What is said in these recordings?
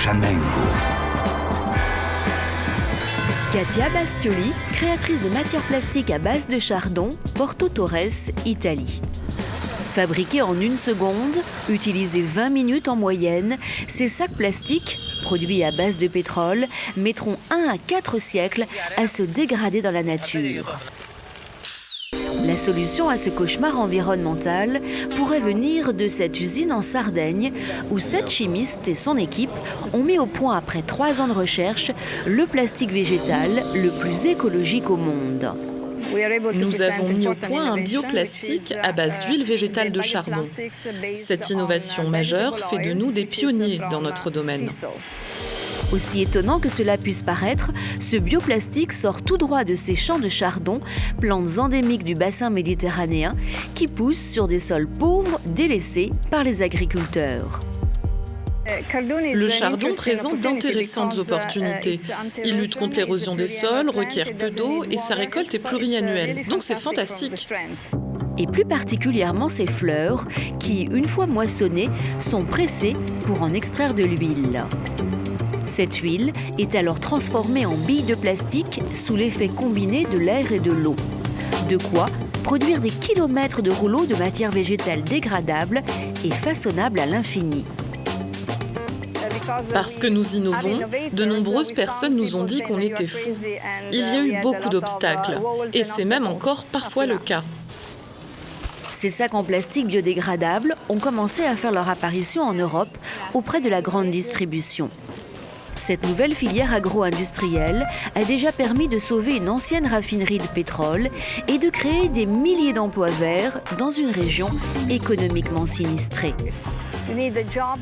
Chamengo. Katia Bastioli, créatrice de matières plastiques à base de chardon, Porto Torres, Italie. Fabriqués en 1 seconde, utilisés 20 minutes en moyenne, ces sacs plastiques, produits à base de pétrole, mettront 1 à 4 siècles à se dégrader dans la nature. La solution à ce cauchemar environnemental pourrait venir de cette usine en Sardaigne où 7 chimistes et son équipe ont mis au point, après 3 ans de recherche, le plastique végétal le plus écologique au monde. Nous avons mis au point un bioplastique à base d'huile végétale de charbon. Cette innovation majeure fait de nous des pionniers dans notre domaine. Aussi étonnant que cela puisse paraître, ce bioplastique sort tout droit de ces champs de chardon, plantes endémiques du bassin méditerranéen, qui poussent sur des sols pauvres délaissés par les agriculteurs. Le chardon présente d'intéressantes opportunités. Il lutte contre l'érosion des sols, requiert peu d'eau et sa récolte est pluriannuelle. Donc c'est fantastique. Et plus particulièrement ses fleurs, qui, une fois moissonnées, sont pressées pour en extraire de l'huile. Cette huile est alors transformée en billes de plastique sous l'effet combiné de l'air et de l'eau. De quoi produire des kilomètres de rouleaux de matière végétale dégradable et façonnable à l'infini. Parce que nous innovons, de nombreuses personnes nous ont dit qu'on était fous. Il y a eu beaucoup d'obstacles, et c'est même encore parfois le cas. Ces sacs en plastique biodégradables ont commencé à faire leur apparition en Europe auprès de la grande distribution. Cette nouvelle filière agro-industrielle a déjà permis de sauver une ancienne raffinerie de pétrole et de créer des milliers d'emplois verts dans une région économiquement sinistrée.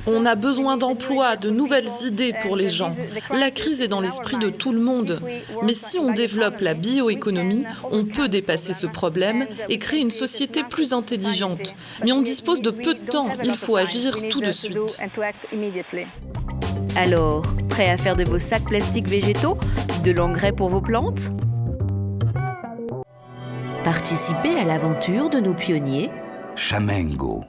On a besoin d'emplois, de nouvelles idées pour les gens. La crise est dans l'esprit de tout le monde. Mais si on développe la bioéconomie, on peut dépasser ce problème et créer une société plus intelligente. Mais on dispose de peu de temps, il faut agir tout de suite. Alors, prêt à faire de vos sacs plastiques végétaux de l'engrais pour vos plantes? Participez à l'aventure de nos pionniers. Chamengo.